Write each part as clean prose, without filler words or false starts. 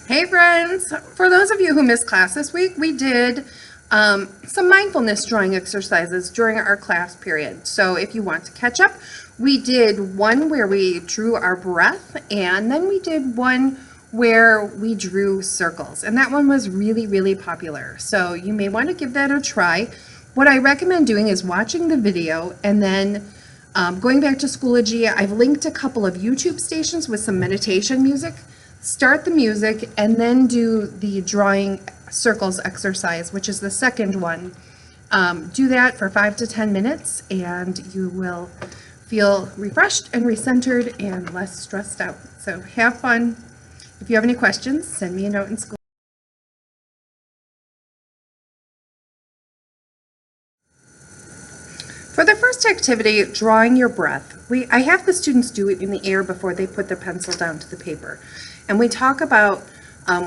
Hey friends! For those of you who missed class this week, we did some mindfulness drawing exercises during our class period. So if you want to catch up, we did one where we drew our breath, and then we did one where we drew circles. And that one was really, really popular. So you may want to give that a try. What I recommend doing is watching the video and then going back to Schoology. I've linked a couple of YouTube stations with some meditation music. Start the music and then do the drawing circles exercise, which is the second one. Do that for 5 to 10 minutes and you will feel refreshed and recentered and less stressed out. So have fun. If you have any questions, send me a note in school. For the first activity, drawing your breath, I have the students do it in the air before they put their pencil down to the paper. And we talk about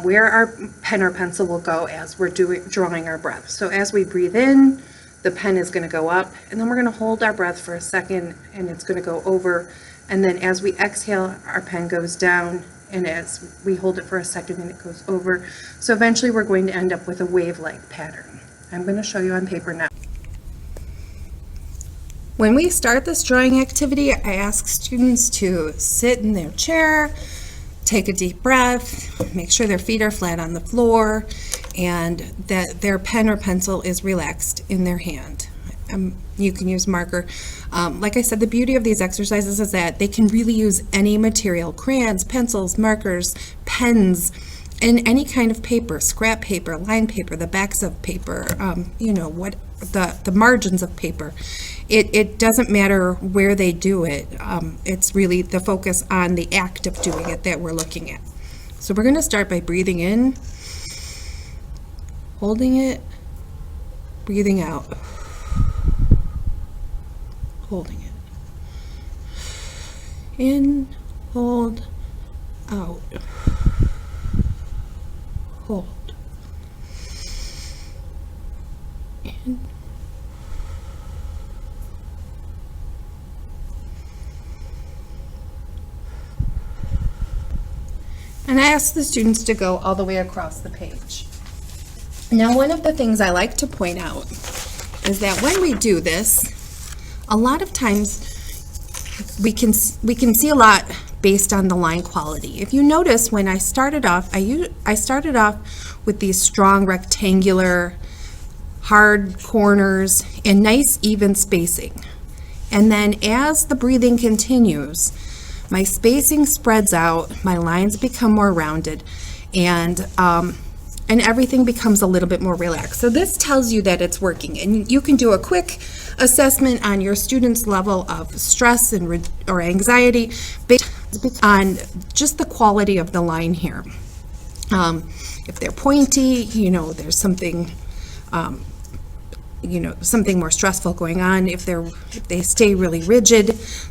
where our pen or pencil will go as we're drawing our breath. So as we breathe in, the pen is going to go up, and then we're going to hold our breath for a second, and it's going to go over. And then as we exhale, our pen goes down, and as we hold it for a second, and it goes over. So eventually we're going to end up with a wave-like pattern. I'm going to show you on paper now. When we start this drawing activity, I ask students to sit in their chair, take a deep breath, make sure their feet are flat on the floor, and that their pen or pencil is relaxed in their hand. You can use marker. Like I said, the beauty of these exercises is that they can really use any material: crayons, pencils, markers, pens, and any kind of paper, scrap paper, line paper, the backs of paper, the margins of paper. It doesn't matter where they do it. It's really the focus on the act of doing it that we're looking at. So we're going to start by breathing in, holding it, breathing out, holding it. In, hold, out, hold. In, and I ask the students to go all the way across the page. Now, one of the things I like to point out is that when we do this, a lot of times we can see a lot based on the line quality. If you notice, when I started off, I started off with these strong rectangular, hard corners and nice even spacing. And then as the breathing continues, my spacing spreads out, my lines become more rounded, and everything becomes a little bit more relaxed. So this tells you that it's working, and you can do a quick assessment on your student's level of stress or anxiety based on just the quality of the line here. If they're pointy, there's something something more stressful going on. If they stay really rigid,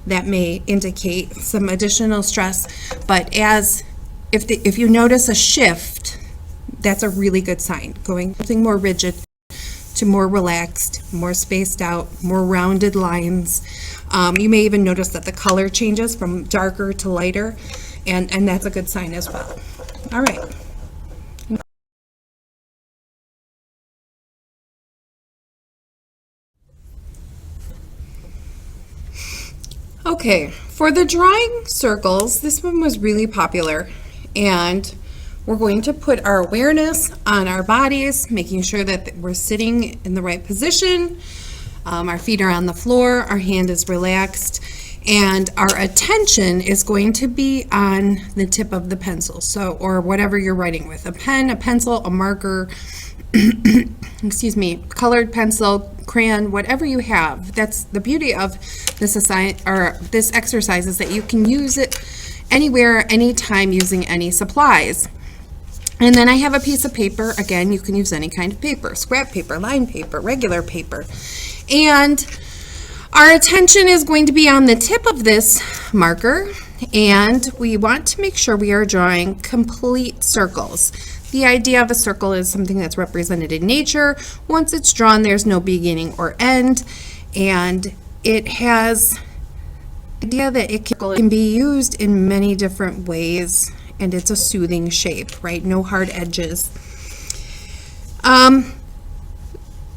that may indicate some additional stress. But if you notice a shift, that's a really good sign. Going from something more rigid to more relaxed, more spaced out, more rounded lines. You may even notice that the color changes from darker to lighter, and that's a good sign as well. All right. Okay, for the drawing circles, this one was really popular, and we're going to put our awareness on our bodies, making sure that we're sitting in the right position, our feet are on the floor, our hand is relaxed, and our attention is going to be on the tip of the pencil, or whatever you're writing with, a pen, a pencil, a marker, excuse me, colored pencil, crayon, whatever you have. That's the beauty of this exercise, is that you can use it anywhere, anytime, using any supplies. And then I have a piece of paper. Again, you can use any kind of paper: scrap paper, line paper, regular paper. And our attention is going to be on the tip of this marker, and we want to make sure we are drawing complete circles. The idea of a circle is something that's represented in nature. Once it's drawn, there's no beginning or end, and it has the idea that it can be used in many different ways and it's a soothing shape, right? No hard edges.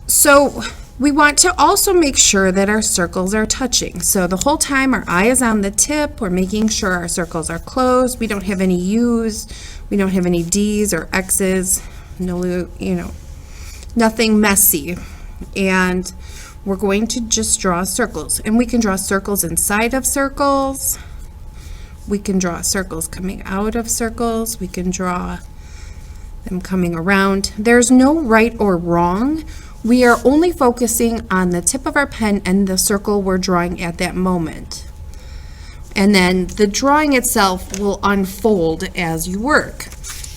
So we want to also make sure that our circles are touching. So the whole time our eye is on the tip, we're making sure our circles are closed. We don't have any U's, we don't have any D's or X's, no, nothing messy. And we're going to just draw circles. And we can draw circles inside of circles. We can draw circles coming out of circles. We can draw them coming around. There's no right or wrong. We are only focusing on the tip of our pen and the circle we're drawing at that moment. And then the drawing itself will unfold as you work.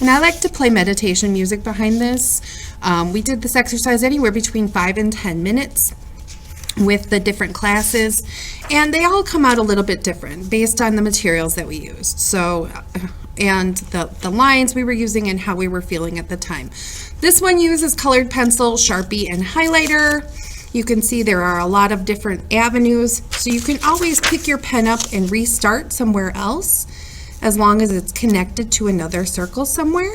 And I like to play meditation music behind this. We did this exercise anywhere between 5 and 10 minutes with the different classes, and they all come out a little bit different based on the materials that we used. So, and the lines we were using and how we were feeling at the time. This one uses colored pencil, Sharpie, and highlighter. You can see there are a lot of different avenues, so you can always pick your pen up and restart somewhere else as long as it's connected to another circle somewhere.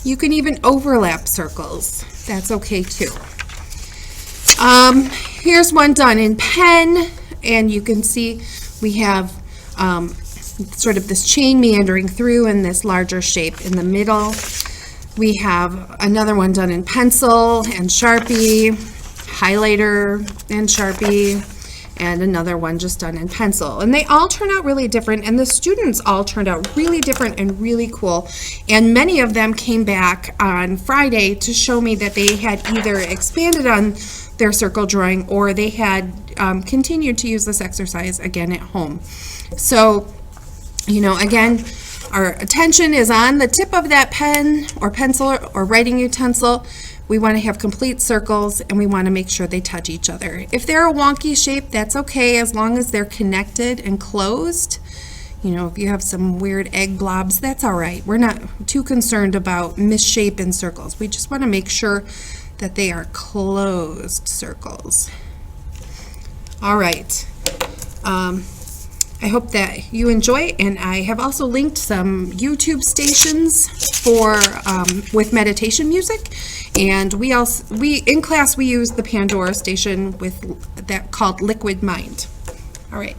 You can even overlap circles. That's okay too. Here's one done in pen, and you can see we have sort of this chain meandering through in this larger shape in the middle. We have another one done in pencil and Sharpie, highlighter and Sharpie, and another one just done in pencil. And they all turn out really different, and the students all turned out really different and really cool. And many of them came back on Friday to show me that they had either expanded on their circle drawing or they had continued to use this exercise again at home. So, again, our attention is on the tip of that pen or pencil or writing utensil. We want to have complete circles, and we want to make sure they touch each other. If they're a wonky shape, that's okay as long as they're connected and closed. If you have some weird egg blobs, that's all right. We're not too concerned about misshape in circles. We just want to make sure that they are closed circles. All right. I hope that you enjoy, and I have also linked some YouTube stations for with meditation music, and we in class we use the Pandora station with that called Liquid Mind. All right.